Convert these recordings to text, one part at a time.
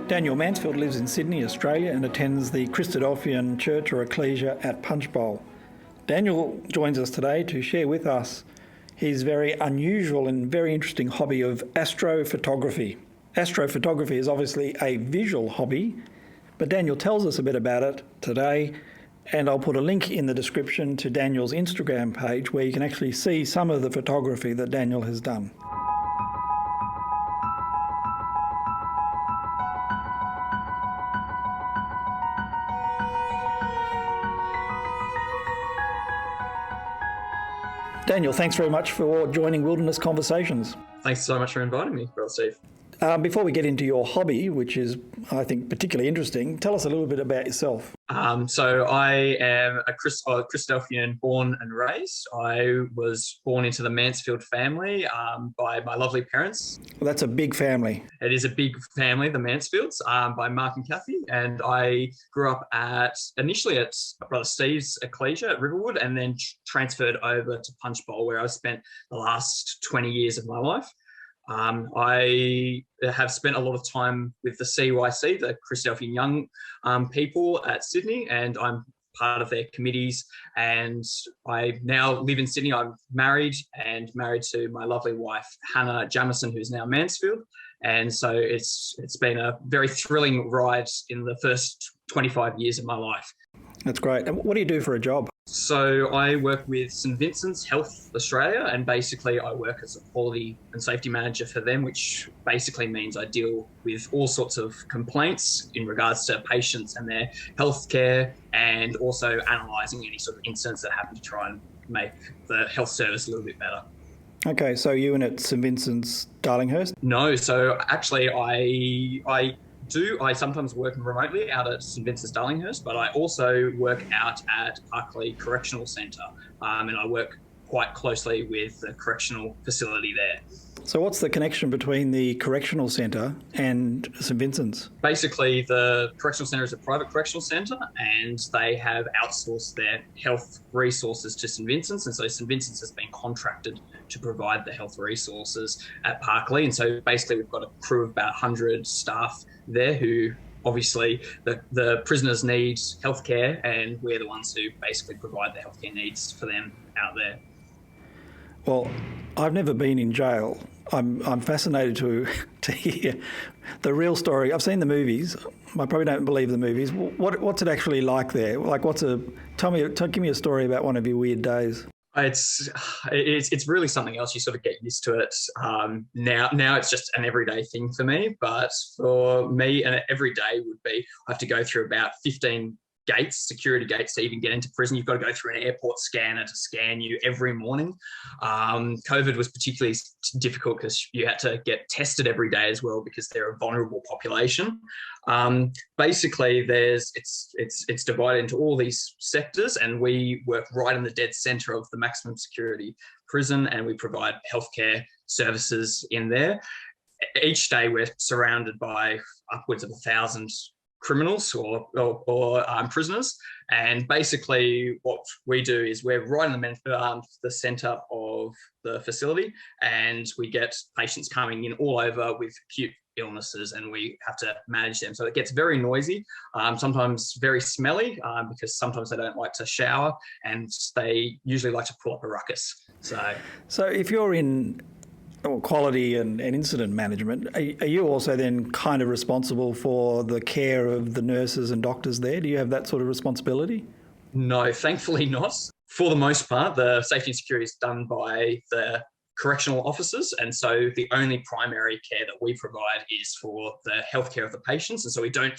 Daniel Mansfield lives in Sydney, Australia, and attends the Christadelphian Church or ecclesia at Punchbowl. Daniel joins us today to share with us his very unusual and very interesting hobby of astrophotography. Astrophotography is obviously a visual hobby, but Daniel tells us a bit about it today, and I'll put a link in the description to Daniel's Instagram page where you can actually see some of the photography that Daniel has done. Daniel, thanks very much for joining Wilderness Conversations. Thanks so much for inviting me, Brother Steve. Before we get into your hobby, which is, I think, particularly interesting, tell us a little bit about yourself. So I am a Christadelphian born and raised. I was born into the Mansfield family by my lovely parents. Well, that's a big family. It is a big family, the Mansfields, by Mark and Kathy. And I grew up initially at Brother Steve's ecclesia at Riverwood, and then transferred over to Punchbowl, where I spent the last 20 years of my life. I have spent a lot of time with the CYC, the Christadelphian Young People at Sydney, and I'm part of their committees. And I now live in Sydney. I'm married to my lovely wife, Hannah Jamison, who's now Mansfield. And so it's been a very thrilling ride in the first 25 years of my life. That's great. And what do you do for a job? So I work with St Vincent's Health Australia, and basically I work as a quality and safety manager for them, which basically means I deal with all sorts of complaints in regards to patients and their healthcare, and also analysing any sort of incidents that happen to try and make the health service a little bit better. Okay, so you in at St Vincent's Darlinghurst? No, so actually I sometimes work remotely out at St Vincent's Darlinghurst, but I also work out at Parkley Correctional Centre, and I work quite closely with the correctional facility there. So what's the connection between the correctional centre and St Vincent's? Basically, the correctional centre is a private correctional centre, and they have outsourced their health resources to St Vincent's, and so St Vincent's has been contracted to provide the health resources at Parkley. And so basically we've got a crew of about 100 staff there who obviously the prisoners need healthcare, and we're the ones who basically provide the healthcare needs for them out there. Well, I've never been in jail. I'm fascinated to hear the real story. I've seen the movies. I probably don't believe the movies. What's it actually like there? Like, give me a story about one of your weird days. It's really something else. You sort of get used to it. Now it's just an everyday thing for me. But for me, an everyday would be I have to go through about 15 security gates to even get into prison. You've got to go through an airport scanner to scan you every morning. COVID was particularly difficult because you had to get tested every day as well, because they're a vulnerable population. Basically, it's divided into all these sectors, and we work right in the dead centre of the maximum security prison, and we provide healthcare services in there. Each day, we're surrounded by upwards of 1,000 criminals or prisoners, and basically what we do is we're right in the centre of the facility, and we get patients coming in all over with acute illnesses, and we have to manage them. So it gets very noisy, sometimes very smelly, because sometimes they don't like to shower, and they usually like to pull up a ruckus. So if you're in quality and incident management, are you also then kind of responsible for the care of the nurses and doctors there? Do you have that sort of responsibility? No, thankfully not. For the most part, the safety and security is done by the correctional officers, and so the only primary care that we provide is for the healthcare of the patients. And so I don't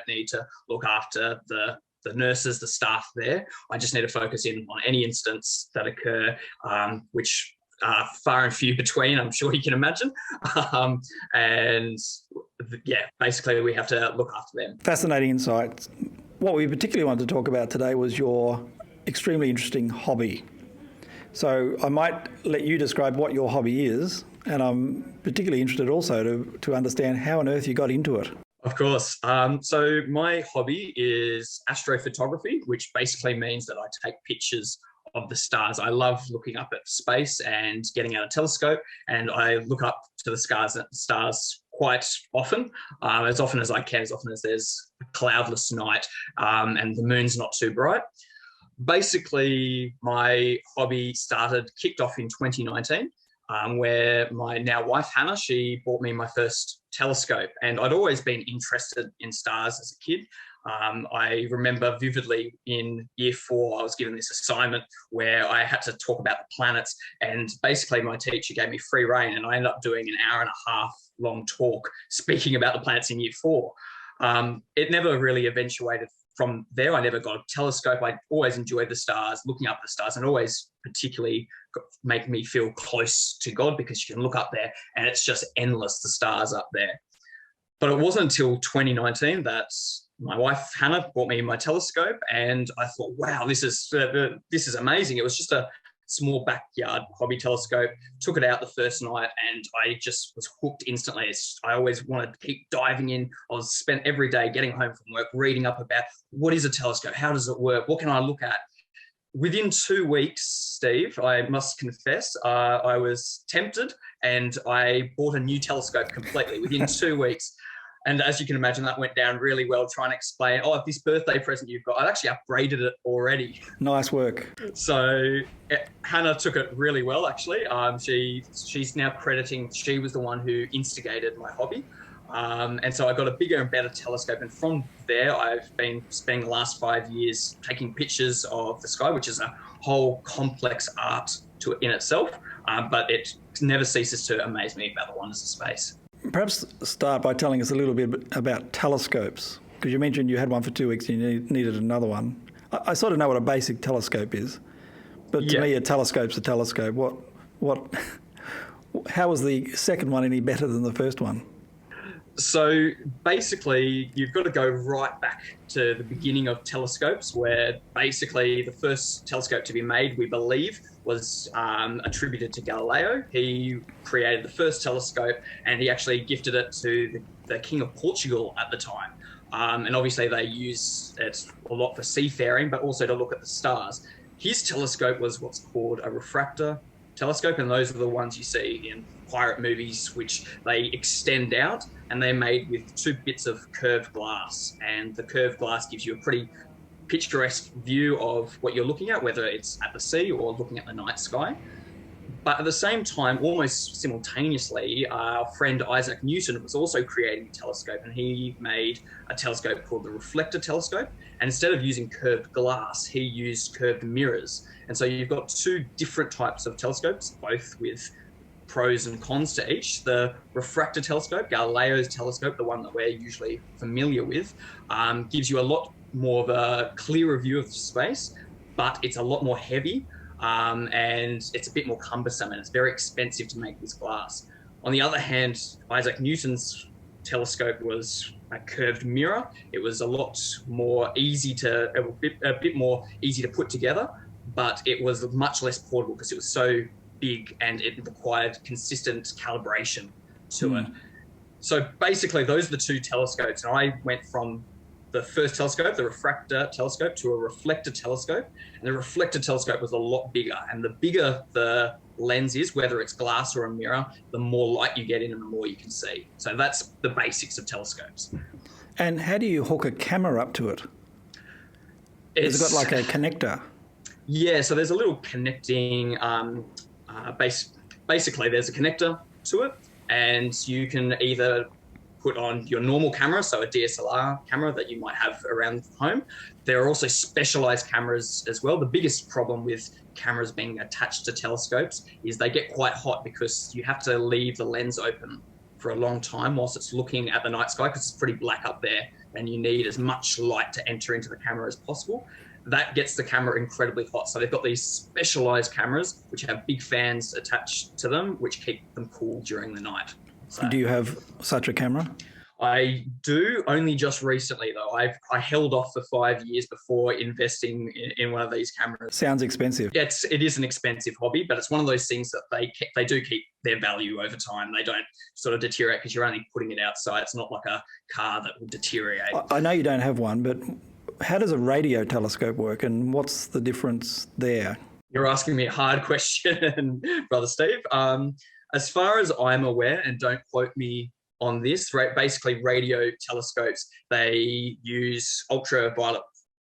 need to look after the nurses, the staff there. I just need to focus in on any incidents that occur, which far and few between, I'm sure you can imagine. Basically we have to look after them. Fascinating insights. What we particularly wanted to talk about today was your extremely interesting hobby. So I might let you describe what your hobby is, and I'm particularly interested also to understand how on earth you got into it. Of course. So my hobby is astrophotography, which basically means that I take pictures of the stars. I love looking up at space and getting out a telescope, and I look up to the stars quite often as I can, as often as there's a cloudless night and the moon's not too bright. Basically, my hobby kicked off in 2019, where my now wife, Hannah, she bought me my first telescope. And I'd always been interested in stars as a kid. I remember vividly in year 4, I was given this assignment where I had to talk about the planets. And basically, my teacher gave me free rein, and I ended up doing an hour and a half long talk speaking about the planets in year 4. It never really eventuated from there. I never got a telescope. I always enjoyed the stars, looking up at the stars, and always particularly make me feel close to God, because you can look up there and it's just endless, the stars up there. But it wasn't until 2019 that my wife, Hannah, bought me my telescope, and I thought, wow, this is amazing. It was just a small backyard hobby telescope. Took it out the first night, and I just was hooked instantly. I always wanted to keep diving in. I was spent every day getting home from work reading up about what is a telescope, how does it work, what can I look at. Within 2 weeks, Steve, I must confess, I was tempted, and I bought a new telescope completely within 2 weeks. And as you can imagine, that went down really well, trying to explain, this birthday present you've got, I've actually upgraded it already. Nice work. So Hannah took it really well, actually. She's now crediting, she was the one who instigated my hobby. And so I got a bigger and better telescope. And from there, I've been spending the last 5 years taking pictures of the sky, which is a whole complex art in itself. But it never ceases to amaze me about the wonders of space. Perhaps start by telling us a little bit about telescopes, because you mentioned you had one for 2 weeks and you needed another one. I sort of know what a basic telescope is, but to me a telescope's a telescope. How was the second one any better than the first one? So basically, you've got to go right back to the beginning of telescopes, where basically the first telescope to be made, we believe, was attributed to Galileo. He created the first telescope, and he actually gifted it to the King of Portugal at the time. And obviously they use it a lot for seafaring, but also to look at the stars. His telescope was what's called a refractor telescope, and those are the ones you see in pirate movies, which they extend out, and they're made with 2 bits of curved glass, and the curved glass gives you a pretty picturesque view of what you're looking at, whether it's at the sea or looking at the night sky. But at the same time, almost simultaneously, our friend Isaac Newton was also creating a telescope, and he made a telescope called the reflector telescope. And instead of using curved glass, he used curved mirrors. And so you've got 2 different types of telescopes, both with pros and cons to each. The refractor telescope, Galileo's telescope, the one that we're usually familiar with, gives you a lot more of a clearer view of space, but it's a lot more heavy, and it's a bit more cumbersome, and it's very expensive to make this glass. On the other hand, Isaac Newton's telescope was a curved mirror. It was a bit more easy to put together, but it was much less portable because it was so big and it required consistent calibration to it. So basically, those are the 2 telescopes. And I went from the first telescope, the refractor telescope, to a reflector telescope. And the reflector telescope was a lot bigger. And the bigger the lens is, whether it's glass or a mirror, the more light you get in and the more you can see. So that's the basics of telescopes. And how do you hook a camera up to it? Has it got like a connector? Yeah, so there's a little connecting, basically there's a connector to it, and you can either put on your normal camera, so a DSLR camera that you might have around home. There are also specialized cameras as well. The biggest problem with cameras being attached to telescopes is they get quite hot because you have to leave the lens open for a long time whilst it's looking at the night sky, because it's pretty black up there and you need as much light to enter into the camera as possible. That gets the camera incredibly hot. So they've got these specialized cameras which have big fans attached to them, which keep them cool during the night. So, do you have such a camera? I do, only just recently though. I held off for 5 years before investing in one of these cameras. Sounds expensive. It is an expensive hobby, but it's one of those things that they do keep their value over time. They don't sort of deteriorate because you're only putting it outside. It's not like a car that will deteriorate. I know you don't have one, but how does a radio telescope work, and what's the difference there? You're asking me a hard question, Brother Steve. As far as I'm aware, and don't quote me on this. Basically, radio telescopes, they use ultraviolet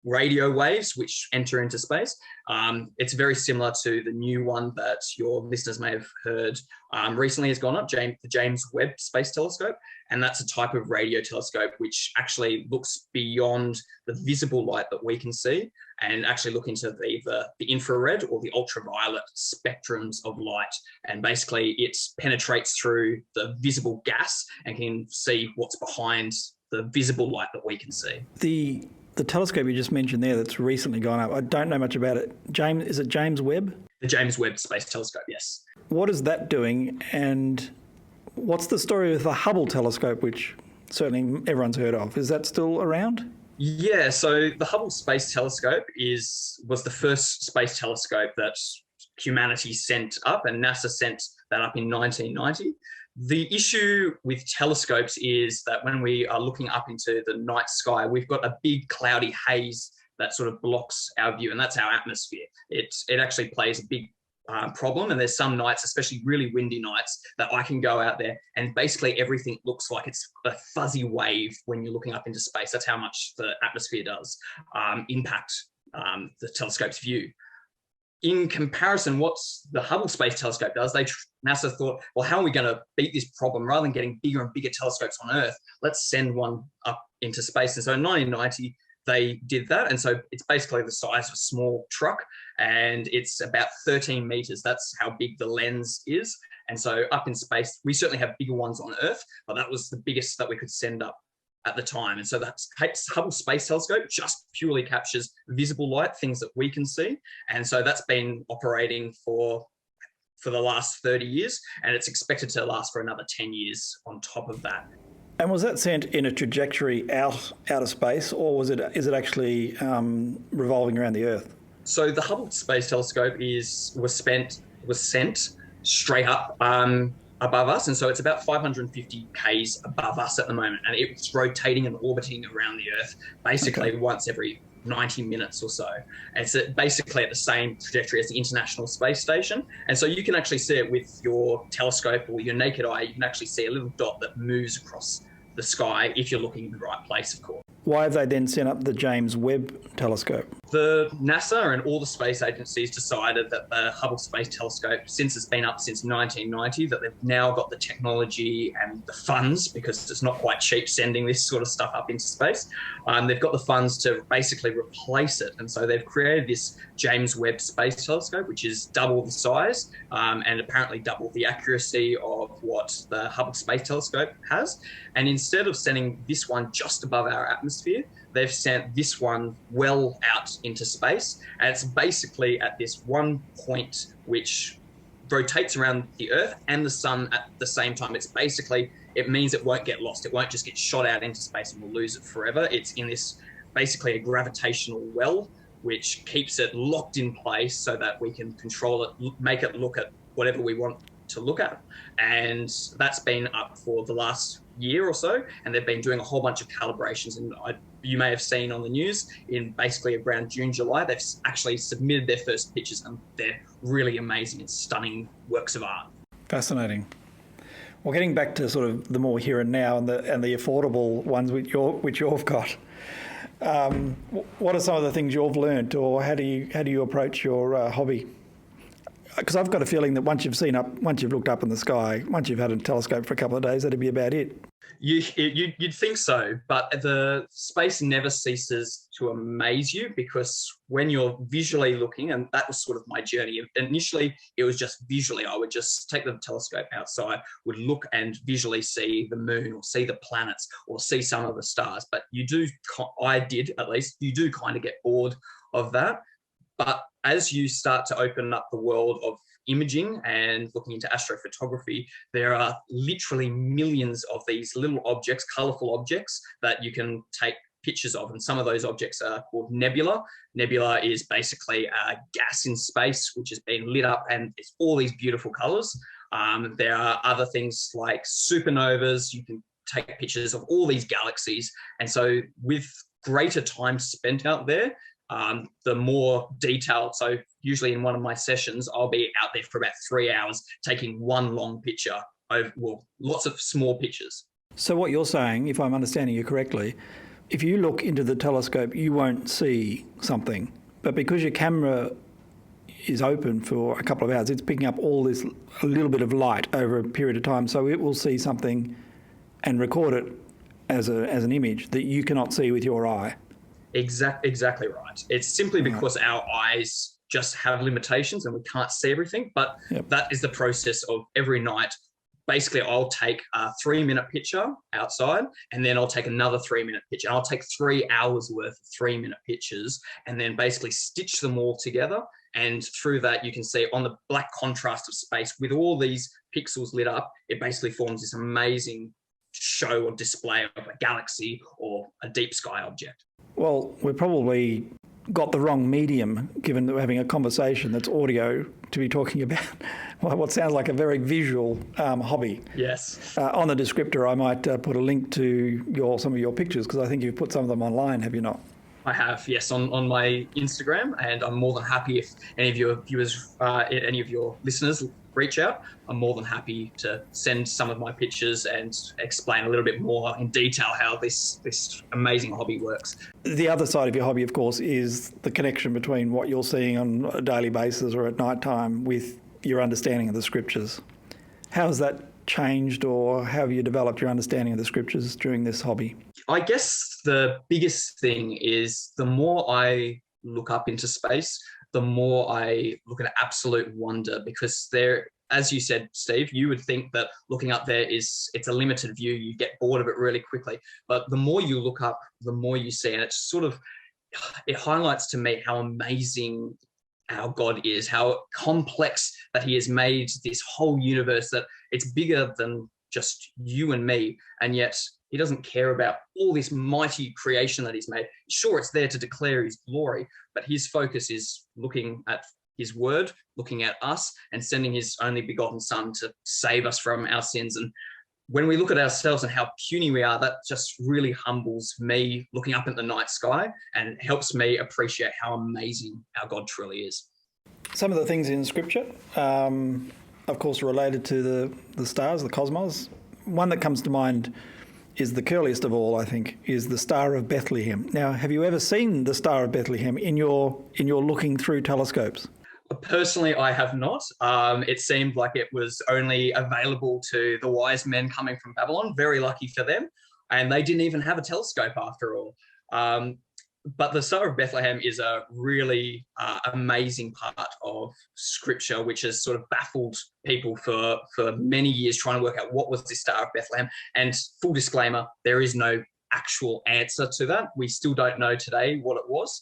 radio waves which enter into space. It's very similar to the new one that your listeners may have heard recently has gone up, the James Webb Space Telescope. And that's a type of radio telescope which actually looks beyond the visible light that we can see and actually look into either the infrared or the ultraviolet spectrums of light. And basically it penetrates through the visible gas and can see what's behind the visible light that we can see. The telescope you just mentioned there that's recently gone up, I don't know much about it. Is it James Webb? The James Webb Space Telescope, yes. What is that doing, and what's the story with the Hubble telescope, which certainly everyone's heard of? Is that still around? Yeah, so the Hubble Space Telescope was the first space telescope that humanity sent up, and NASA sent that up in 1990. The issue with telescopes is that when we are looking up into the night sky, we've got a big cloudy haze that sort of blocks our view, and that's our atmosphere. It actually plays a big problem, and there's some nights, especially really windy nights, that I can go out there and basically everything looks like it's a fuzzy wave when you're looking up into space. That's how much the atmosphere does impact the telescope's view. In comparison, what the Hubble Space Telescope does, NASA thought, well, how are we going to beat this problem? Rather than getting bigger and bigger telescopes on Earth, let's send one up into space. And so in 1990, they did that. And so it's basically the size of a small truck, and it's about 13 meters. That's how big the lens is. And so up in space, we certainly have bigger ones on Earth, but that was the biggest that we could send up at the time. And so that Hubble Space Telescope just purely captures visible light, things that we can see. And so that's been operating for the last 30 years, and it's expected to last for another 10 years on top of that. And was that sent in a trajectory out of space, or is it actually revolving around the Earth? So the Hubble Space Telescope was sent straight up above us, and so it's about 550 k's above us at the moment, and it's rotating and orbiting around the Earth basically once every 90 minutes or so. And it's basically at the same trajectory as the International Space Station, and so you can actually see it with your telescope or your naked eye. You can actually see a little dot that moves across the sky if you're looking in the right place, of course. Why have they then sent up the James Webb telescope? The NASA and all the space agencies decided that the Hubble Space Telescope, since it's been up since 1990, that they've now got the technology and the funds, because it's not quite cheap sending this sort of stuff up into space. They've got the funds to basically replace it. And so they've created this James Webb Space Telescope, which is double the size and apparently double the accuracy of what the Hubble Space Telescope has. And instead of sending this one just above our atmosphere, they've sent this one well out into space. And it's basically at this one point which rotates around the Earth and the sun at the same time. It means it won't get lost. It won't just get shot out into space and we'll lose it forever. It's in this basically a gravitational well, which keeps it locked in place so that we can control it, make it look at whatever we want to look at. And that's been up for the last year or so, and they've been doing a whole bunch of calibrations. And you may have seen on the news in basically around June, July, they've actually submitted their first pictures, and they're really amazing and stunning works of art. Fascinating. Well, getting back to sort of the more here and now and the affordable ones which you've got, what are some of the things you've learned, or how do you approach your hobby? Because I've got a feeling that once you've looked up in the sky, once you've had a telescope for a couple of days, that'd be about it. You'd think so, but the space never ceases to amaze you, because when you're visually looking, and that was sort of my journey. Initially, it was just visually. I would just take the telescope outside, would look and visually see the moon or see the planets or see some of the stars. But you do kind of get bored of that. But as you start to open up the world of imaging and looking into astrophotography, there are literally millions of these little objects, colourful objects, that you can take pictures of. And some of those objects are called nebula. Nebula is basically a gas in space which has been lit up, and it's all these beautiful colours. There are other things like supernovas. You can take pictures of all these galaxies. And so with greater time spent out there, the more detailed. So usually in one of my sessions, I'll be out there for about 3 hours taking one long picture of, lots of small pictures. So what you're saying, if I'm understanding you correctly, if you look into the telescope, you won't see something. But because your camera is open for a couple of hours, it's picking up all this, a little bit of light over a period of time. So it will see something and record it as an image that you cannot see with your eye. Exactly right. It's simply because our eyes just have limitations and we can't see everything. But that is the process of every night. Basically, I'll take a 3-minute picture outside, and then I'll take another 3-minute picture. I'll take 3 hours worth of 3-minute pictures and then basically stitch them all together. And through that, you can see on the black contrast of space with all these pixels lit up, it basically forms this amazing show or display of a galaxy or a deep sky object. Well, we've probably got the wrong medium, given that we're having a conversation that's audio, to be talking about what sounds like a very visual hobby. Yes. On the descriptor, I might put a link to some of your pictures, because I think you've put some of them online, have you not? I have, yes, on my Instagram, and I'm more than happy if any of your viewers, any of your listeners reach out. I'm more than happy to send some of my pictures and explain a little bit more in detail how this amazing hobby works. The other side of your hobby, of course, is the connection between what you're seeing on a daily basis or at night time with your understanding of the scriptures. How has that changed, or how have you developed your understanding of the scriptures during this hobby? I guess the biggest thing is the more I look up into space, the more I look at absolute wonder, because there, as you said, Steve, you would think that looking up there it's a limited view. You get bored of it really quickly. But the more you look up, the more you see. And it highlights to me how amazing our God is, how complex that he has made this whole universe, that it's bigger than just you and me. And yet he doesn't care about all this mighty creation that he's made. Sure, it's there to declare his glory, but his focus is looking at his word, looking at us, and sending his only begotten son to save us from our sins. And when we look at ourselves and how puny we are, that just really humbles me looking up at the night sky and helps me appreciate how amazing our God truly is. Some of the things in Scripture, of course, are related to the stars, the cosmos. One that comes to mind is the curliest of all, I think, is the Star of Bethlehem. Now, have you ever seen the Star of Bethlehem in your looking through telescopes? Personally, I have not. It seemed like it was only available to the wise men coming from Babylon. Very lucky for them. And they didn't even have a telescope after all. But the Star of Bethlehem is a really amazing part of Scripture, which has sort of baffled people for many years, trying to work out what was the Star of Bethlehem. And full disclaimer, there is no actual answer to that. We still don't know today what it was.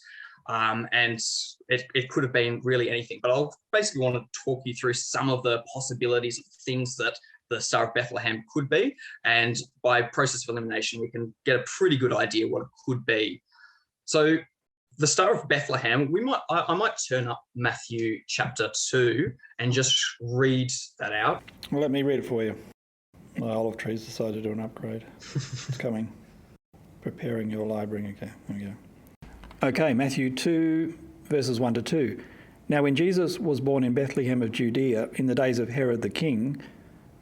And it could have been really anything. But I'll basically want to talk you through some of the possibilities of things that the Star of Bethlehem could be. And by process of elimination, we can get a pretty good idea what it could be. So the Star of Bethlehem, I might turn up Matthew chapter 2 and just read that out. Well, let me read it for you. My olive trees decided to do an upgrade. It's coming. Preparing your library. Okay, there we go. Okay, Matthew 2, verses 1 to 2. Now when Jesus was born in Bethlehem of Judea in the days of Herod the king,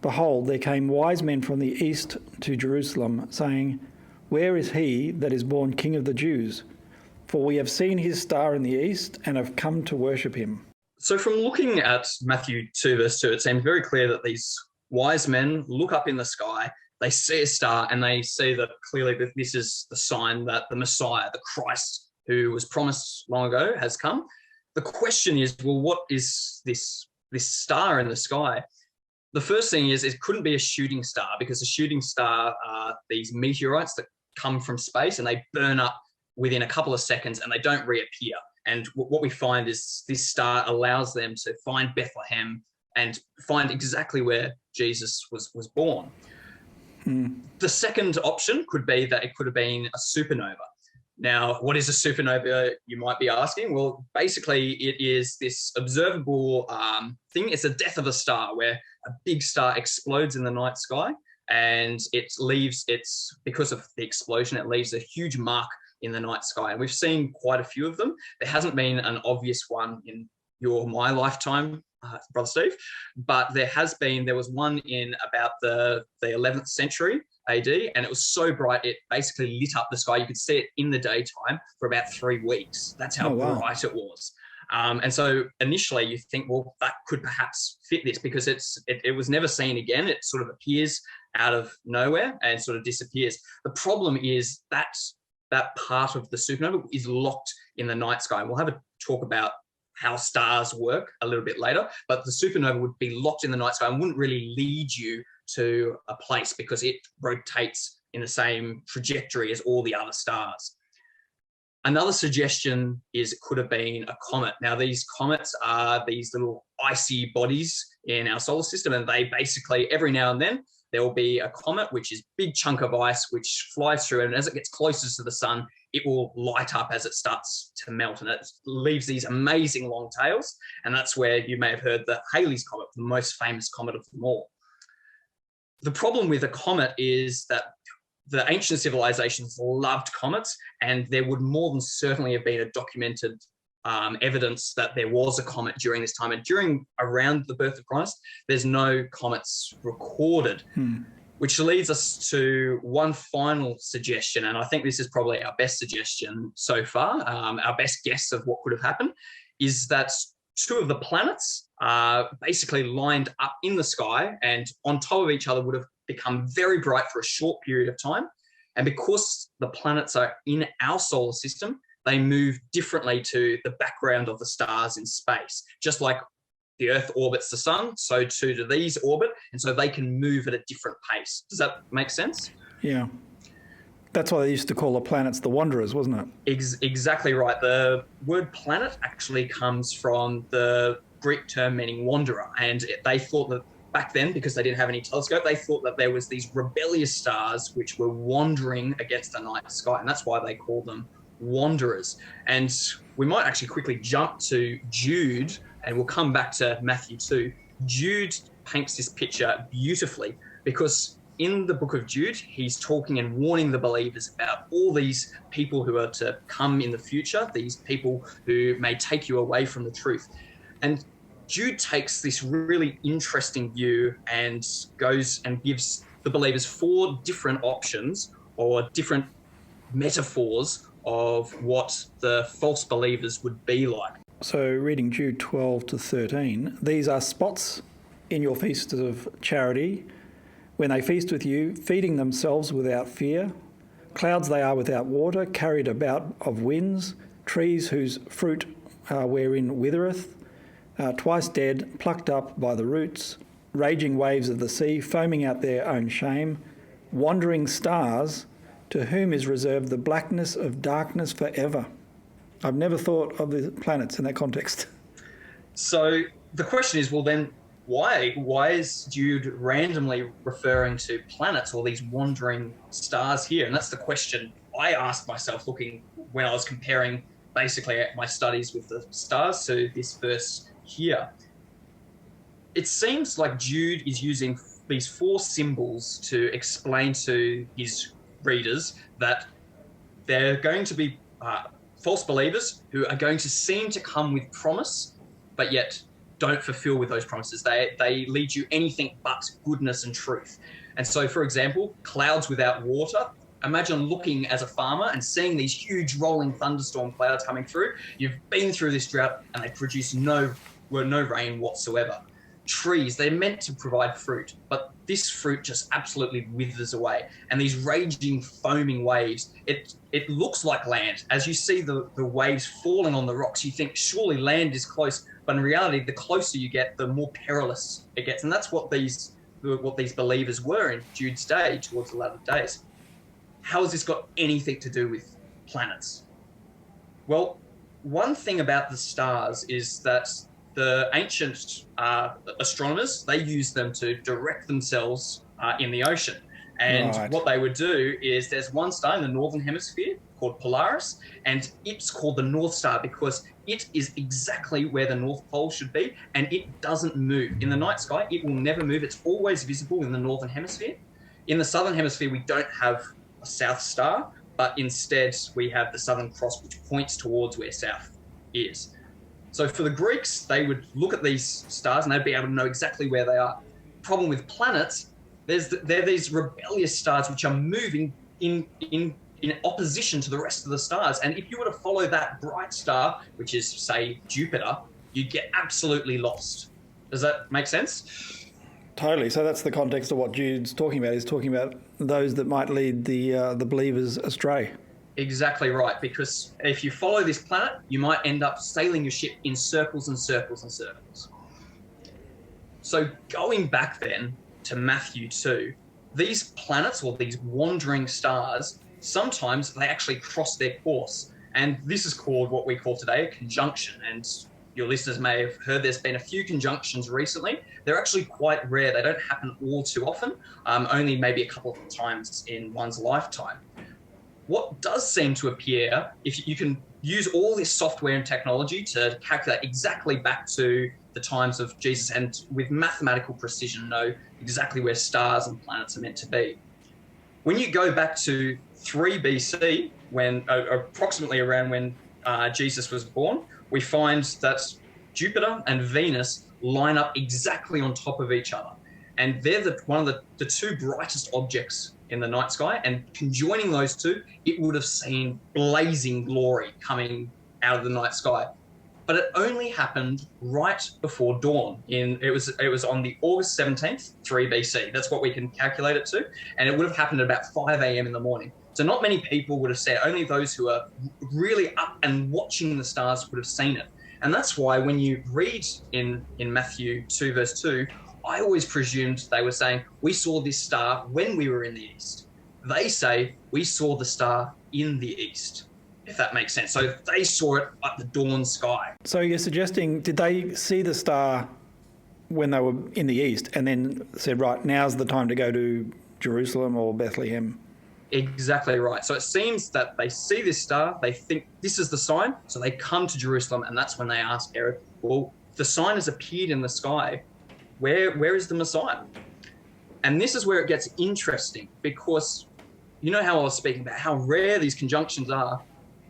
behold, there came wise men from the east to Jerusalem, saying, Where is he that is born King of the Jews? For we have seen his star in the east and have come to worship him. So from looking at Matthew 2, verse 2, it seems very clear that these wise men look up in the sky, they see a star, and they see that clearly that this is the sign that the Messiah, the Christ, who was promised long ago, has come. The question is, well, what is this star in the sky? The first thing is it couldn't be a shooting star, because a shooting star are these meteorites that come from space and they burn up within a couple of seconds and they don't reappear. And what we find is this star allows them to find Bethlehem and find exactly where Jesus was born. The second option could be that it could have been a supernova. Now, what is a supernova, you might be asking? Well, basically, it is this observable thing. It's the death of a star, where a big star explodes in the night sky, and because of the explosion, it leaves a huge mark in the night sky. And we've seen quite a few of them. There hasn't been an obvious one in your or my lifetime Brother Steve, but there was one in about the 11th century AD, and it was so bright it basically lit up the sky. You could see it in the daytime for about 3 weeks. That's how bright it was. And so initially you think, well, that could perhaps fit this because it was never seen again. It sort of appears out of nowhere and sort of disappears. The problem is that part of the supernova is locked in the night sky. And we'll have a talk about how stars work a little bit later, but the supernova would be locked in the night sky and wouldn't really lead you to a place because it rotates in the same trajectory as all the other stars. Another suggestion is it could have been a comet. Now, these comets are these little icy bodies in our solar system, and they basically, every now and then, there will be a comet, which is a big chunk of ice, which flies through, and as it gets closer to the sun, it will light up as it starts to melt, and it leaves these amazing long tails, and that's where you may have heard the Halley's Comet, the most famous comet of them all. The problem with a comet is that the ancient civilizations loved comets, and there would more than certainly have been a documented evidence that there was a comet during this time. And around the birth of Christ, there's no comets recorded, which leads us to one final suggestion. And I think this is probably our best suggestion so far, our best guess of what could have happened, is that 2 of the planets are basically lined up in the sky and on top of each other would have become very bright for a short period of time. And because the planets are in our solar system, they move differently to the background of the stars in space. Just like the Earth orbits the sun, so too do these orbit, and so they can move at a different pace. Does that make sense? Yeah. That's why they used to call the planets the Wanderers, wasn't it? Exactly right. The word planet actually comes from the Greek term meaning wanderer, and they thought that back then, because they didn't have any telescope, they thought that there was these rebellious stars which were wandering against the night sky, and that's why they called them wanderers. And we might actually quickly jump to Jude, and we'll come back to Matthew 2. Jude paints this picture beautifully because in the book of Jude, he's talking and warning the believers about all these people who are to come in the future, these people who may take you away from the truth. And Jude takes this really interesting view and goes and gives the believers 4 different options or different metaphors of what the false believers would be like. So reading Jude 12 to 13, these are spots in your feasts of charity, when they feast with you, feeding themselves without fear. Clouds they are without water, carried about of winds, trees whose fruit wherein withereth, twice dead, plucked up by the roots, raging waves of the sea, foaming out their own shame, wandering stars, to whom is reserved the blackness of darkness forever. I've never thought of the planets in that context. So the question is, well then, why is Jude randomly referring to planets or these wandering stars here? And that's the question I asked myself looking when I was comparing basically my studies with the stars to this verse here. It seems like Jude is using these 4 symbols to explain to his readers that they're going to be false believers who are going to seem to come with promise, but yet don't fulfill with those promises. They lead you anything but goodness and truth. And so, for example, clouds without water. Imagine looking as a farmer and seeing these huge rolling thunderstorm clouds coming through. You've been through this drought and they produce no rain whatsoever. Trees, they're meant to provide fruit, but this fruit just absolutely withers away. And these raging, foaming waves, it looks like land. As you see the waves falling on the rocks, you think surely land is close, but in reality, the closer you get, the more perilous it gets. And that's what these believers were in Jude's day, towards the latter days. How has this got anything to do with planets? Well, one thing about the stars is that the ancient astronomers, they used them to direct themselves in the ocean. And what they would do is there's one star in the northern hemisphere called Polaris, and it's called the North Star because it is exactly where the North Pole should be, and it doesn't move. In the night sky, it will never move. It's always visible in the northern hemisphere. In the southern hemisphere, we don't have a South Star, but instead we have the Southern Cross, which points towards where south is. So for the Greeks, they would look at these stars and they'd be able to know exactly where they are. Problem with planets, they're these rebellious stars which are moving in opposition to the rest of the stars. And if you were to follow that bright star, which is, say, Jupiter, you'd get absolutely lost. Does that make sense? Totally. So that's the context of what Jude's talking about. He's talking about those that might lead the believers astray. Exactly right, because if you follow this planet, you might end up sailing your ship in circles and circles and circles. So going back then to Matthew 2, these planets or these wandering stars, sometimes they actually cross their course. And this is called what we call today a conjunction. And your listeners may have heard there's been a few conjunctions recently. They're actually quite rare. They don't happen all too often, only maybe a couple of times in one's lifetime. What does seem to appear, if you can use all this software and technology to calculate exactly back to the times of Jesus and with mathematical precision know exactly where stars and planets are meant to be. When you go back to 3 BC, when approximately around when Jesus was born, we find that Jupiter and Venus line up exactly on top of each other. And they're one of the two brightest objects in the night sky, and conjoining those two, it would have seen blazing glory coming out of the night sky. But it only happened right before dawn. It was on the August 17th, 3 BC. That's what we can calculate it to. And it would have happened at about 5 a.m. in the morning. So not many people would have seen it. Only those who are really up and watching the stars would have seen it. And that's why when you read in Matthew 2 verse 2, I always presumed they were saying, we saw this star when we were in the east. They say, we saw the star in the east, if that makes sense. So they saw it at the dawn sky. So you're suggesting, did they see the star when they were in the east and then said, right, now's the time to go to Jerusalem or Bethlehem? Exactly right. So it seems that they see this star, they think this is the sign, so they come to Jerusalem, and that's when they ask Herod, well, the sign has appeared in the sky. Where is the Messiah? And this is where it gets interesting, because you know how I was speaking about how rare these conjunctions are.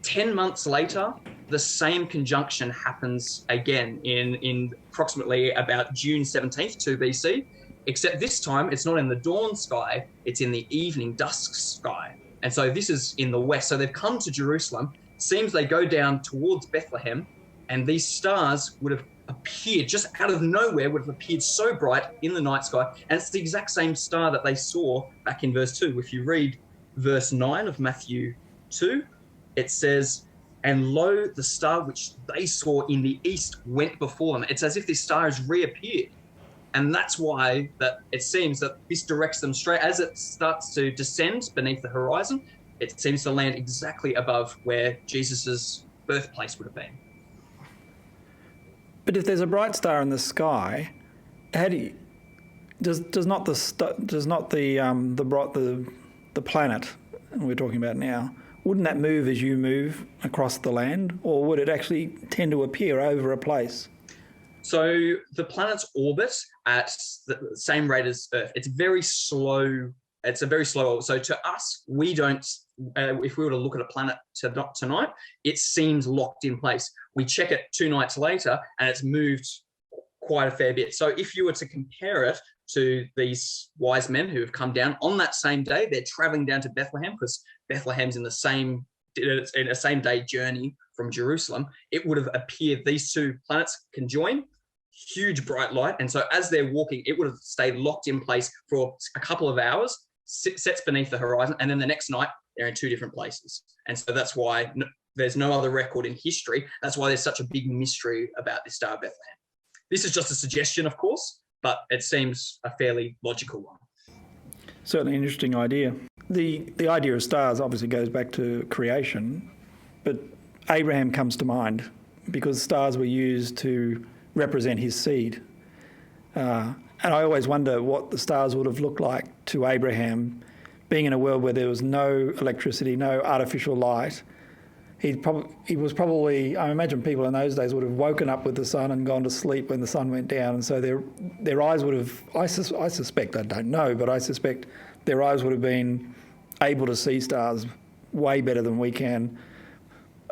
10 months later, the same conjunction happens again in approximately about June 17th, 2 BC, except this time it's not in the dawn sky, it's in the evening dusk sky. And so this is in the west. So they've come to Jerusalem. It seems they go down towards Bethlehem, and these stars would have appeared just out of nowhere, would have appeared so bright in the night sky. And it's the exact same star that they saw back in verse 2. If you read verse 9 of Matthew 2, it says, and lo, the star which they saw in the east went before them. It's as if this star has reappeared. And that's why that it seems that this directs them straight. As it starts to descend beneath the horizon, it seems to land exactly above where Jesus's birthplace would have been. But if there's a bright star in the sky, how do you, does not the planet we're talking about now, wouldn't that move as you move across the land, or would it actually tend to appear over a place? So the planets orbit at the same rate as Earth. It's very slow. It's a very slow. So to us, we don't. If we were to look at a planet tonight, it seems locked in place. We check it 2 nights later, and it's moved quite a fair bit. So if you were to compare it to these wise men who have come down on that same day, they're traveling down to Bethlehem because Bethlehem's in a same day journey from Jerusalem. It would have appeared these 2 planets conjoin, huge bright light, and so as they're walking, it would have stayed locked in place for a couple of hours, sets beneath the horizon, and then the next night they're in 2 different places. And so that's why there's no other record in history. That's why there's such a big mystery about this Star of Bethlehem. This is just a suggestion, of course, but it seems a fairly logical one. Certainly an interesting idea. The idea of stars obviously goes back to creation, but Abraham comes to mind because stars were used to represent his seed. And I always wonder what the stars would have looked like to Abraham, being in a world where there was no electricity, no artificial light. He was probably, I imagine people in those days would have woken up with the sun and gone to sleep when the sun went down. And so their eyes would have, I suspect, I don't know, but I suspect their eyes would have been able to see stars way better than we can.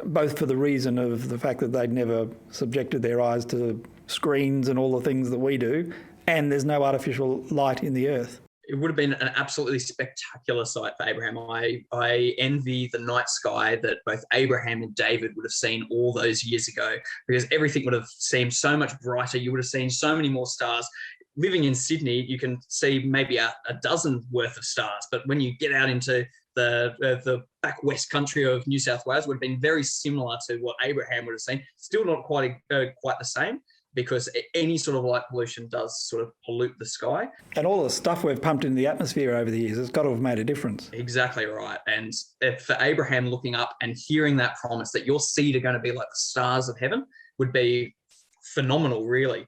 both for the reason of the fact that they'd never subjected their eyes to screens and all the things that we do, and there's no artificial light in the earth. It would have been an absolutely spectacular sight for Abraham. I envy the night sky that both Abraham and David would have seen all those years ago, because everything would have seemed so much brighter. You would have seen so many more stars. Living in Sydney, you can see maybe a dozen worth of stars, but when you get out into the back west country of New South Wales, would have been very similar to what Abraham would have seen. Still not quite the same, because any sort of light pollution does sort of pollute the sky. And all the stuff we've pumped into the atmosphere over the years, it's got to have made a difference. Exactly right. And for Abraham looking up and hearing that promise that your seed are going to be like the stars of heaven would be phenomenal, really.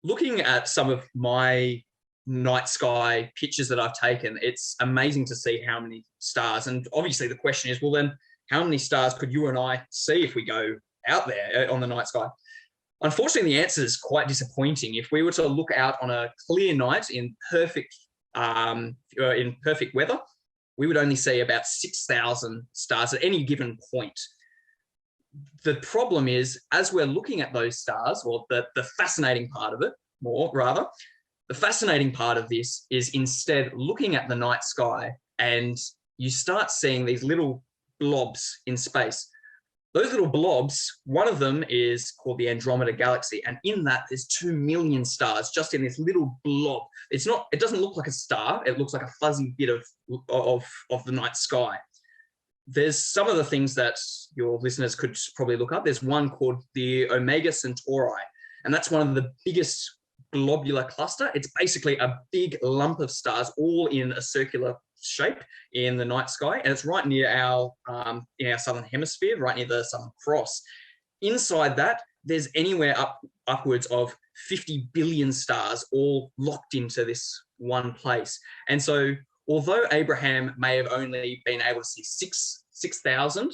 Looking at some of my night sky pictures that I've taken, it's amazing to see how many stars. And obviously the question is, well, then how many stars could you and I see if we go out there on the night sky? Unfortunately, the answer is quite disappointing. If we were to look out on a clear night in perfect weather, we would only see about 6,000 stars at any given point. The problem is, as we're looking at those stars, or the fascinating part of it, the fascinating part of this is instead looking at the night sky, and you start seeing these little blobs in space. Those little blobs, one of them is called the Andromeda Galaxy, and in that there's 2 million stars just in this little blob. It doesn't look like a star, it looks like a fuzzy bit of the night sky. There's some of the things that your listeners could probably look up. There's one called the Omega Centauri, and that's one of the biggest globular cluster. It's basically a big lump of stars all in a circular shape in the night sky, and it's right near our in our southern hemisphere, right near the Southern Cross. Inside that, there's anywhere upwards of 50 billion stars all locked into this one place. And so although Abraham may have only been able to see 6,000,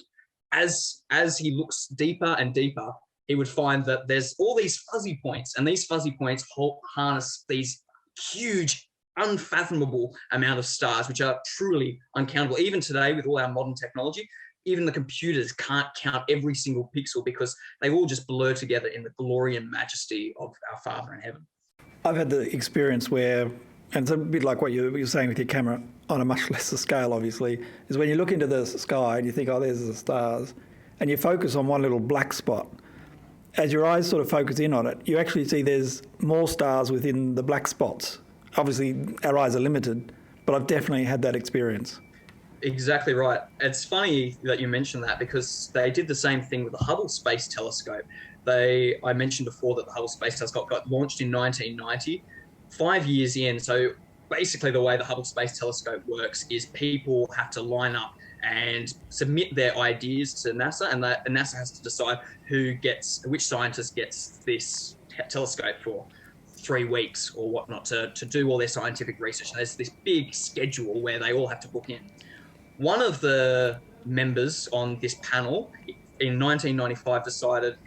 as he looks deeper and deeper, he would find that there's all these fuzzy points, and these fuzzy points harness these huge, unfathomable amount of stars, which are truly uncountable. Even today, with all our modern technology, even the computers can't count every single pixel, because they all just blur together in the glory and majesty of our Father in heaven. I've had the experience where, and it's a bit like what you're saying with your camera, on a much lesser scale, obviously, is when you look into the sky and you think, oh, there's the stars, and you focus on one little black spot. As your eyes sort of focus in on it, you actually see there's more stars within the black spots. Obviously, our eyes are limited, but I've definitely had that experience. Exactly right. It's funny that you mentioned that, because they did the same thing with the Hubble Space Telescope. I mentioned before that the Hubble Space Telescope got launched in 1990, 5 years in. So basically the way the Hubble Space Telescope works is people have to line up and submit their ideas to NASA, and NASA has to decide which scientist gets this telescope for 3 weeks or whatnot to do all their scientific research. And there's this big schedule where they all have to book in. One of the members on this panel in 1995 decided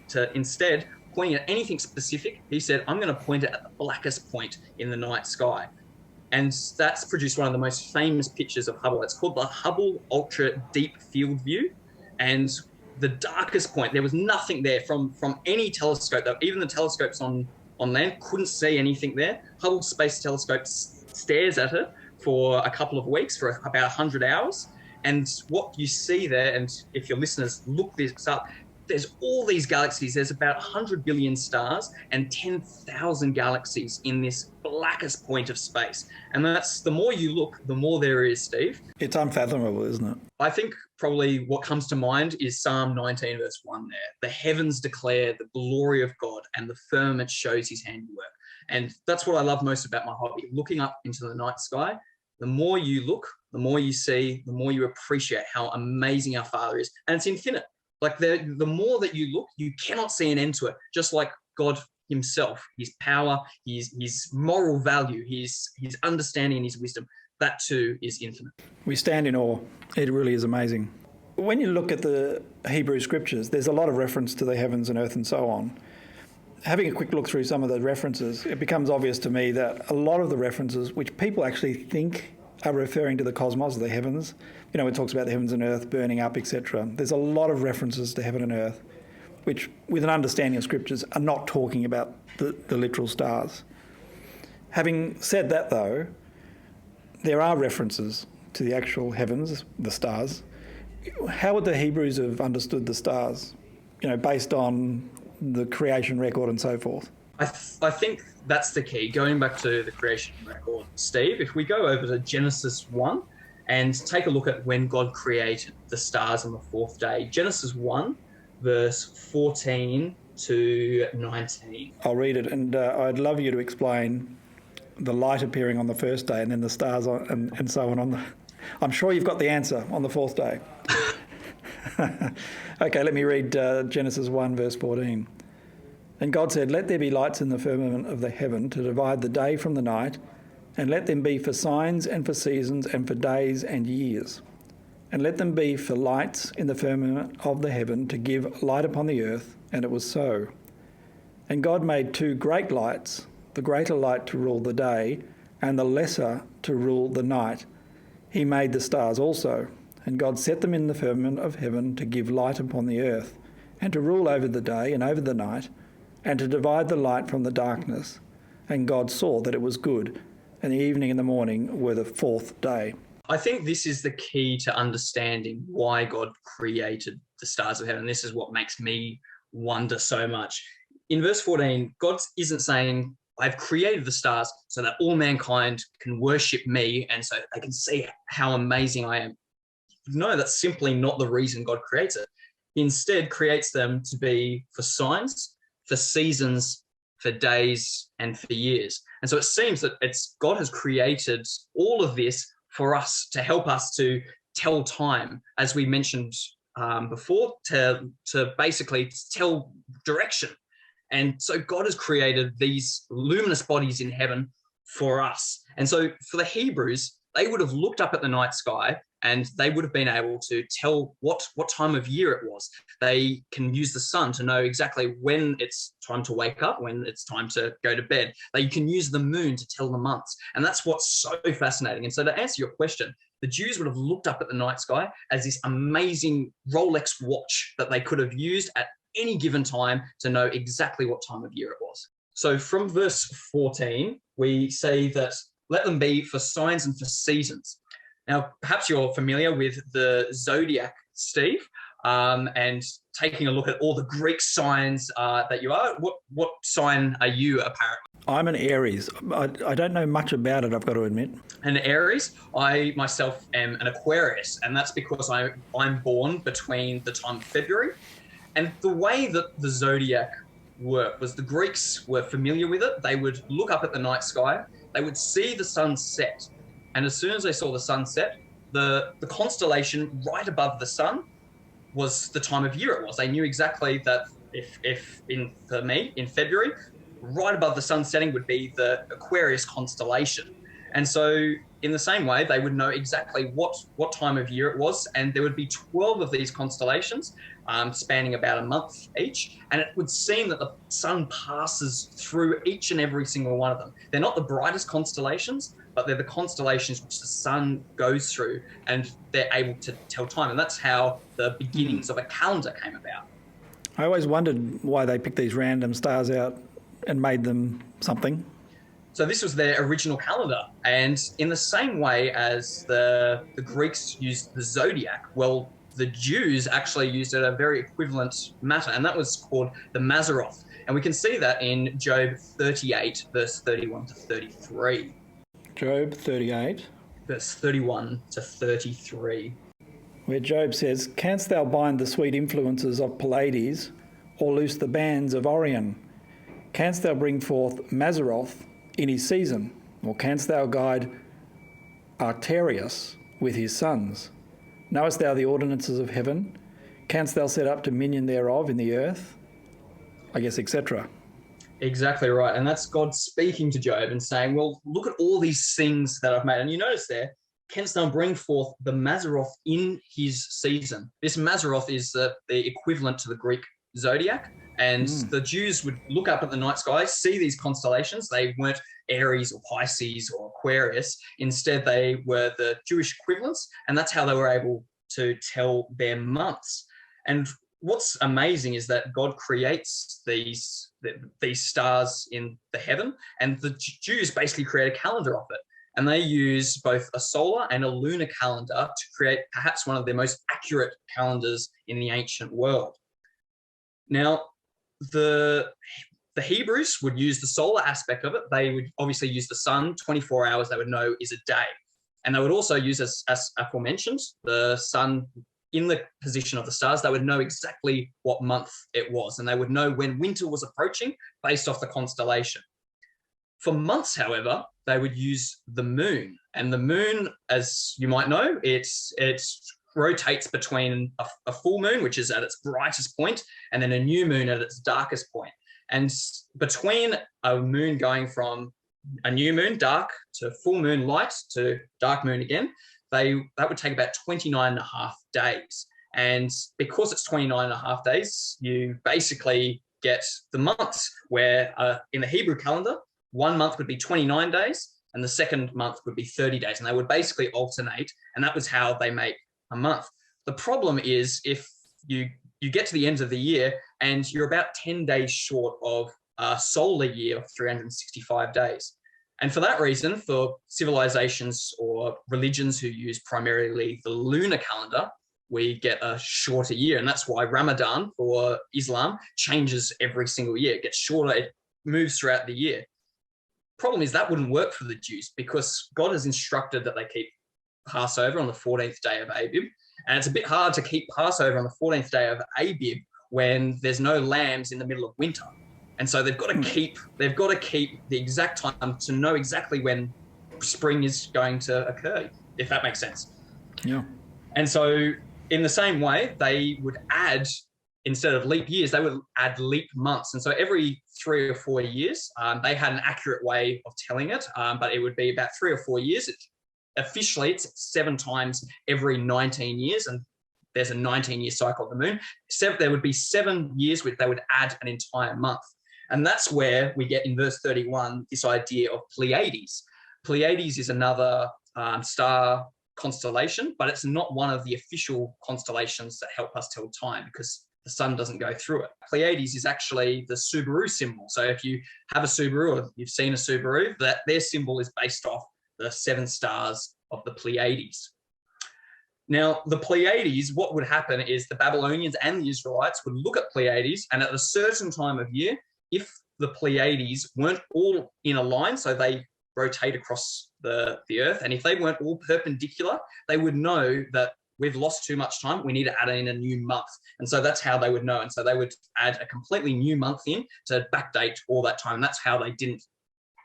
to instead pointing at anything specific, he said, I'm going to point it at the blackest point in the night sky. And that's produced one of the most famous pictures of Hubble. It's called the Hubble Ultra Deep Field View. And the darkest point, there was nothing there from any telescope. Even the telescopes on land couldn't see anything there. Hubble Space Telescope stares at it for a couple of weeks, for about 100 hours. And what you see there, and if your listeners look this up, there's all these galaxies. There's about 100 billion stars and 10,000 galaxies in this blackest point of space. And that's, the more you look, the more there is, Steve. It's unfathomable, isn't it? I think probably what comes to mind is Psalm 19 verse 1 there. The heavens declare the glory of God, and the firmament shows his handiwork. And that's what I love most about my hobby, looking up into the night sky. The more you look, the more you see, the more you appreciate how amazing our Father is. And it's infinite. Like the more that you look, you cannot see an end to it. Just like God himself, his power, his moral value, his understanding and his wisdom, that too is infinite. We stand in awe. It really is amazing. When you look at the Hebrew scriptures, there's a lot of reference to the heavens and earth and so on. Having a quick look through some of the references, it becomes obvious to me that a lot of the references, which people actually think are referring to the cosmos, the heavens. You know, it talks about the heavens and earth burning up, etc. There's a lot of references to heaven and earth, which, with an understanding of scriptures, are not talking about the literal stars. Having said that, though, there are references to the actual heavens, the stars. How would the Hebrews have understood the stars, you know, based on the creation record and so forth? I think that's the key. Going back to the creation record, Steve, if we go over to Genesis 1 and take a look at when God created the stars on the fourth day, Genesis 1, verse 14 to 19. I'll read it, and I'd love you to explain the light appearing on the first day and then the stars and so on. I'm sure you've got the answer on the fourth day. Okay, let me read Genesis 1, verse 14. And God said, "Let there be lights in the firmament of the heaven to divide the day from the night, and let them be for signs and for seasons and for days and years. And let them be for lights in the firmament of the heaven to give light upon the earth." And it was so. And God made two great lights, the greater light to rule the day, and the lesser to rule the night. He made the stars also, and God set them in the firmament of heaven to give light upon the earth, and to rule over the day and over the night, and to divide the light from the darkness. And God saw that it was good, and the evening and the morning were the fourth day. I think this is the key to understanding why God created the stars of heaven. This is what makes me wonder so much. In verse 14, God isn't saying, "I've created the stars so that all mankind can worship me and so they can see how amazing I am." No, that's simply not the reason God creates it. He instead creates them to be for signs, for seasons, for days, and for years. And so it seems that God has created all of this for us, to help us to tell time, as we mentioned before, to basically tell direction. And so God has created these luminous bodies in heaven for us. And so for the Hebrews, they would have looked up at the night sky and they would have been able to tell what time of year it was. They can use the sun to know exactly when it's time to wake up, when it's time to go to bed. They can use the moon to tell the months. And that's what's so fascinating. And so to answer your question, the Jews would have looked up at the night sky as this amazing Rolex watch that they could have used at any given time to know exactly what time of year it was. So from verse 14, we say that let them be for signs and for seasons. Now, perhaps you're familiar with the zodiac, Steve, and taking a look at all the Greek signs that you are. What sign are you, apparently? I'm an Aries. I don't know much about it, I've got to admit. An Aries? I myself am an Aquarius, and that's because I'm born between the time of February. And the way that the zodiac worked was the Greeks were familiar with it. They would look up at the night sky, they would see the sun set. And as soon as they saw the sun set, the constellation right above the sun was the time of year it was. They knew exactly that for me, in February, right above the sun setting would be the Aquarius constellation. And so in the same way, they would know exactly what time of year it was. And there would be 12 of these constellations spanning about a month each. And it would seem that the sun passes through each and every single one of them. They're not the brightest constellations, but they're the constellations which the sun goes through, and they're able to tell time. And that's how the beginnings of a calendar came about. I always wondered why they picked these random stars out and made them something. So this was their original calendar. And in the same way as the Greeks used the zodiac, well, the Jews actually used it a very equivalent matter, and that was called the Mazzaroth. And we can see that in Job 38, verse 31 to 33. Job 38. Verse 31 to 33. Where Job says, "Canst thou bind the sweet influences of Pleiades, or loose the bands of Orion? Canst thou bring forth Mazzaroth in his season, or canst thou guide Arterius with his sons? Knowest thou the ordinances of heaven? Canst thou set up dominion thereof in the earth?" I guess, etc. Exactly right. And that's God speaking to Job and saying, well, look at all these things that I've made. And you notice there, canst thou bring forth the Mazzaroth in his season? This Mazzaroth is the equivalent to the Greek zodiac. And the Jews would look up at the night sky, see these constellations. They weren't Aries or Pisces or Aquarius. Instead, they were the Jewish equivalents, and that's how they were able to tell their months. And what's amazing is that God creates these stars in the heaven, and the Jews basically create a calendar of it. And they use both a solar and a lunar calendar to create perhaps one of the most accurate calendars in the ancient world. Now, the Hebrews would use the solar aspect of it. They would obviously use the sun. 24 hours they would know is a day. And they would also use, as aforementioned, the sun in the position of the stars. They would know exactly what month it was, and they would know when winter was approaching based off the constellation. For months, however, they would use the moon. And the moon, as you might know, it rotates between a full moon, which is at its brightest point, and then a new moon at its darkest point. And between a moon going from a new moon, dark, to full moon, light, to dark moon again, that would take about 29 and a half days. And because it's 29 and a half days, you basically get the months where in the Hebrew calendar, 1 month would be 29 days and the second month would be 30 days. And they would basically alternate. And that was how they make a month. The problem is if you get to the end of the year and you're about 10 days short of a solar year of 365 days. And for that reason, for civilizations or religions who use primarily the lunar calendar, we get a shorter year. And that's why Ramadan for Islam changes every single year. It gets shorter, it moves throughout the year. Problem is that wouldn't work for the Jews because God has instructed that they keep Passover on the 14th day of Abib. And it's a bit hard to keep Passover on the 14th day of Abib when there's no lambs in the middle of winter. And so they've got to keep the exact time to know exactly when spring is going to occur, if that makes sense. Yeah. And so in the same way, they would add, instead of leap years, they would add leap months. And so every 3 or 4 years, they had an accurate way of telling it, but it would be about 3 or 4 years. Officially, it's 7 times every 19 years, and there's a 19-year cycle of the moon. There would be 7 years where they would add an entire month. And that's where we get in verse 31 this idea of Pleiades. Pleiades is another star constellation, but it's not one of the official constellations that help us tell time because the sun doesn't go through it. Pleiades is actually the Subaru symbol. So if you have a Subaru or you've seen a Subaru, that their symbol is based off the 7 stars of the Pleiades. Now, the Pleiades, what would happen is the Babylonians and the Israelites would look at Pleiades, and at a certain time of year, if the Pleiades weren't all in a line, so they rotate across the earth, and if they weren't all perpendicular, they would know that we've lost too much time, we need to add in a new month. And so that's how they would know. And so they would add a completely new month in to backdate all that time. That's how they didn't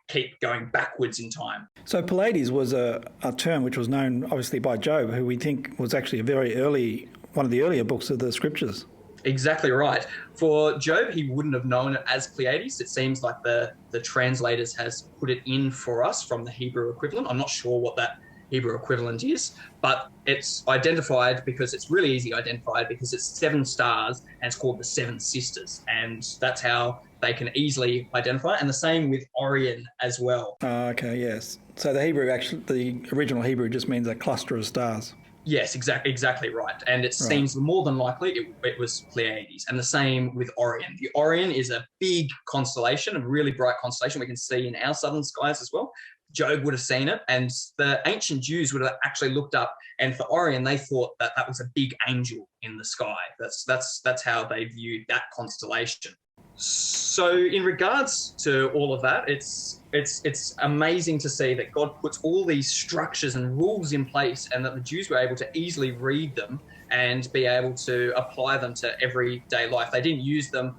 keep going backwards in time. So Pleiades was a term which was known obviously by Job, who we think was actually one of the earlier books of the scriptures. Exactly right. For Job, he wouldn't have known it as Pleiades. It seems like the translators has put it in for us from the Hebrew equivalent. I'm not sure what that Hebrew equivalent is, but it's identified because it's really easy identified because it's 7 stars and it's called the 7 sisters. And that's how they can easily identify it. And the same with Orion as well. Okay, yes. So the original Hebrew just means a cluster of stars. Yes, exactly right. And it seems more than likely it was Pleiades. And the same with Orion. The Orion is a big constellation, a really bright constellation we can see in our southern skies as well. Job would have seen it, and the ancient Jews would have actually looked up, and for Orion, they thought that was a big angel in the sky. That's how they viewed that constellation. So in regards to all of that, it's amazing to see that God puts all these structures and rules in place and that the Jews were able to easily read them and be able to apply them to everyday life. They didn't use them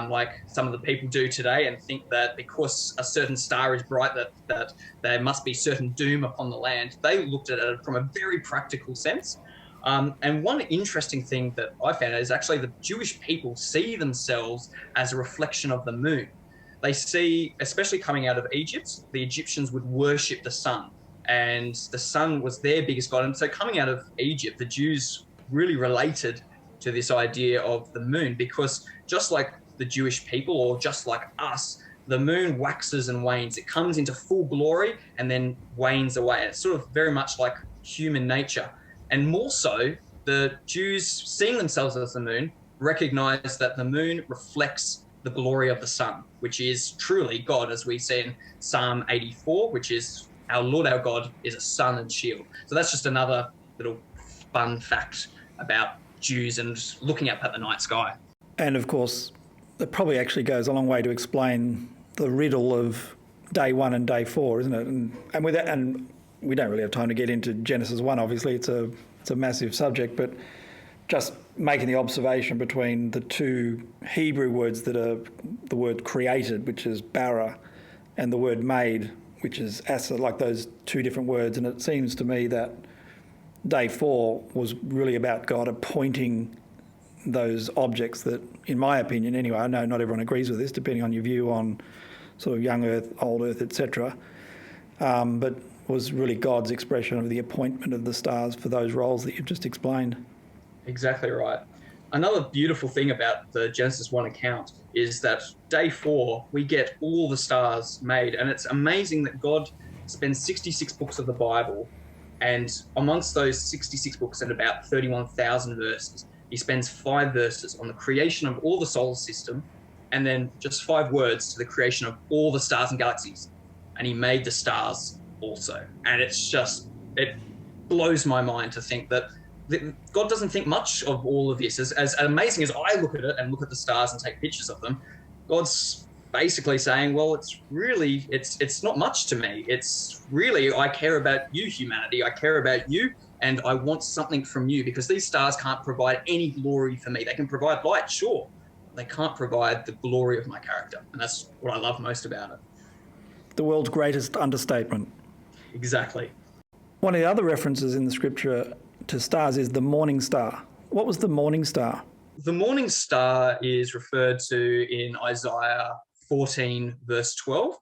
like some of the people do today and think that because a certain star is bright that there must be certain doom upon the land. They looked at it from a very practical sense. And one interesting thing that I found is actually the Jewish people see themselves as a reflection of the moon. They see, especially coming out of Egypt, the Egyptians would worship the sun, and the sun was their biggest god. And so coming out of Egypt, the Jews really related to this idea of the moon, because just like the Jewish people, or just like us, the moon waxes and wanes. It comes into full glory and then wanes away. It's sort of very much like human nature. And more so, the Jews, seeing themselves as the moon, recognize that the moon reflects the glory of the sun, which is truly God, as we see in Psalm 84, which is our Lord, our God, is a sun and shield. So that's just another little fun fact about Jews and looking up at the night sky. And of course, it probably actually goes a long way to explain the riddle of day 1 and day 4, isn't it? And with that, and we don't really have time to get into Genesis 1, obviously. It's a massive subject, but just making the observation between the two Hebrew words that are the word created, which is bara, and the word made, which is asa, like those two different words. And it seems to me that day 4 was really about God appointing those objects that, in my opinion anyway, I know not everyone agrees with this, depending on your view on sort of young Earth, old Earth, etc., but was really God's expression of the appointment of the stars for those roles that you've just explained. Exactly right. Another beautiful thing about the Genesis 1 account is that day 4, we get all the stars made. And it's amazing that God spends 66 books of the Bible, and amongst those 66 books and about 31,000 verses, he spends 5 verses on the creation of all the solar system, and then just 5 words to the creation of all the stars and galaxies. And he made the stars also. And it's just, it blows my mind to think that God doesn't think much of all of this. As amazing as I look at it and look at the stars and take pictures of them, God's basically saying, well, it's not much to me. It's really, I care about you, humanity. I care about you, and I want something from you, because these stars can't provide any glory for me. They can provide light, sure. They can't provide the glory of my character. And that's what I love most about it. The world's greatest understatement. Exactly. One of the other references in the scripture to stars is the morning star. What was the morning star? The morning star is referred to in Isaiah 14, verse 12.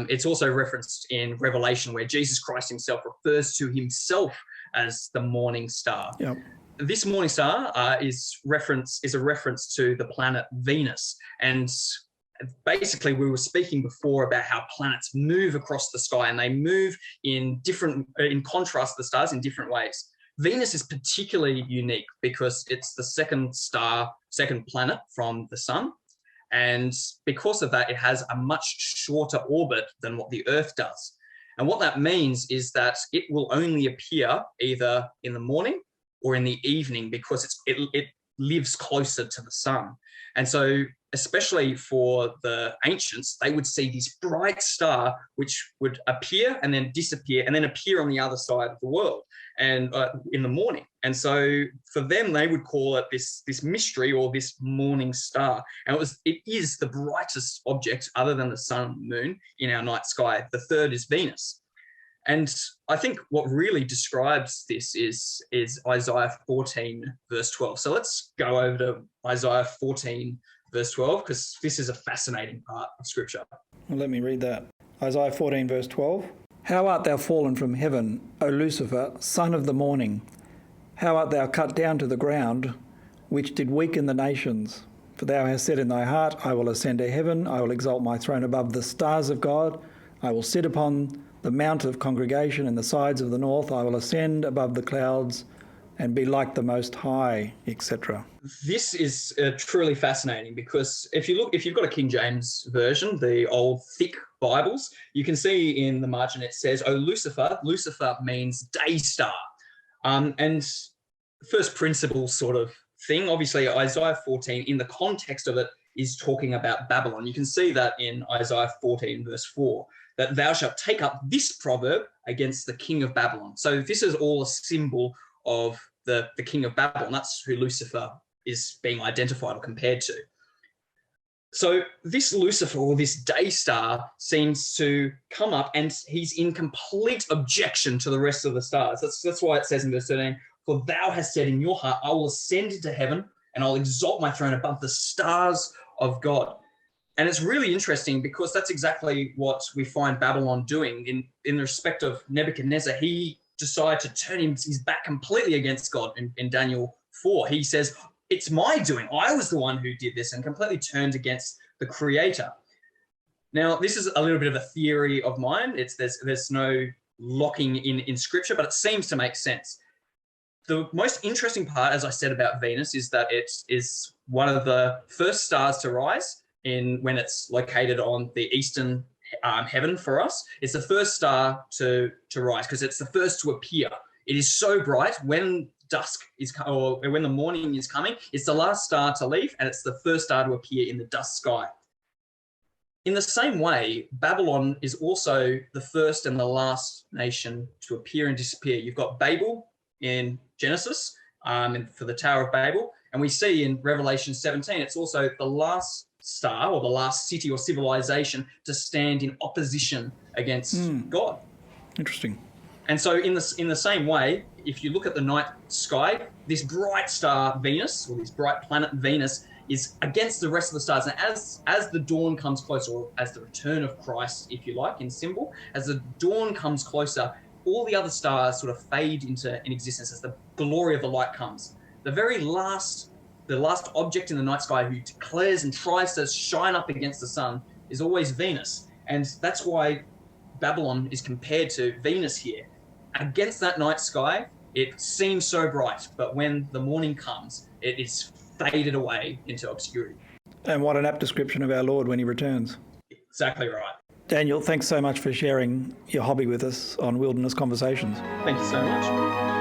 It's also referenced in Revelation, where Jesus Christ himself refers to himself as the morning star. Yep. This morning star is a reference to the planet Venus. And basically, we were speaking before about how planets move across the sky, and they move in contrast to the stars in different ways. Venus is particularly unique because it's the second planet from the sun. And because of that, it has a much shorter orbit than what the Earth does. And what that means is that it will only appear either in the morning or in the evening, because it lives closer to the sun. And so, especially for the ancients, they would see this bright star which would appear and then disappear and then appear on the other side of the world and in the morning. And so for them, they would call it this mystery, or this morning star. And it is the brightest object other than the sun and moon in our night sky. The third is Venus. And I think what really describes this is Isaiah 14, verse 12. So let's go over to Isaiah 14, verse 12, because this is a fascinating part of Scripture. Well, let me read that. Isaiah 14, verse 12. How art thou fallen from heaven, O Lucifer, son of the morning? How art thou cut down to the ground, which did weaken the nations? For thou hast said in thy heart, I will ascend to heaven, I will exalt my throne above the stars of God, I will sit upon the mount of congregation in the sides of the north, I will ascend above the clouds and be like the Most High, etc. This is truly fascinating, because if you've got a King James version, the old thick Bibles, you can see in the margin it says, "O Lucifer." Lucifer means day star. And first principle sort of thing, obviously Isaiah 14, in the context of it, is talking about Babylon. You can see that in Isaiah 14, verse 4, that thou shalt take up this proverb against the king of Babylon. So this is all a symbol of the king of Babylon. That's who Lucifer is being identified or compared to. So this Lucifer, or this day star, seems to come up, and he's in complete objection to the rest of the stars. That's why it says in verse 13, "For thou hast said in your heart, I will ascend into heaven, and I'll exalt my throne above the stars of God." And it's really interesting, because that's exactly what we find Babylon doing in respect of Nebuchadnezzar. He decided to turn his back completely against God in Daniel 4. He says, it's my doing. I was the one who did this, and completely turned against the Creator. Now, this is a little bit of a theory of mine. There's no locking in Scripture, but it seems to make sense. The most interesting part, as I said, about Venus is that it is one of the first stars to rise when it's located on the eastern heaven for us. It's the first star to rise because it's the first to appear. It is so bright when dusk is, or when the morning is coming, it's the last star to leave, and it's the first star to appear in the dusk sky. In the same way, Babylon is also the first and the last nation to appear and disappear. You've got Babel in Genesis, and for the Tower of Babel, and we see in Revelation 17, it's also the last star or the last city or civilization to stand in opposition against God. Interesting. And so in the same way, if you look at the night sky, this bright star Venus, or this bright planet Venus, is against the rest of the stars. And as the dawn comes closer, or as the return of Christ, if you like, in symbol, as the dawn comes closer, all the other stars sort of fade into existence as the glory of the light comes. The last object in the night sky who declares and tries to shine up against the sun is always Venus. And that's why Babylon is compared to Venus here. Against that night sky, it seems so bright, but when the morning comes, it is faded away into obscurity. And what an apt description of our Lord when he returns. Exactly right. Daniel, thanks so much for sharing your hobby with us on Wilderness Conversations. Thank you so much.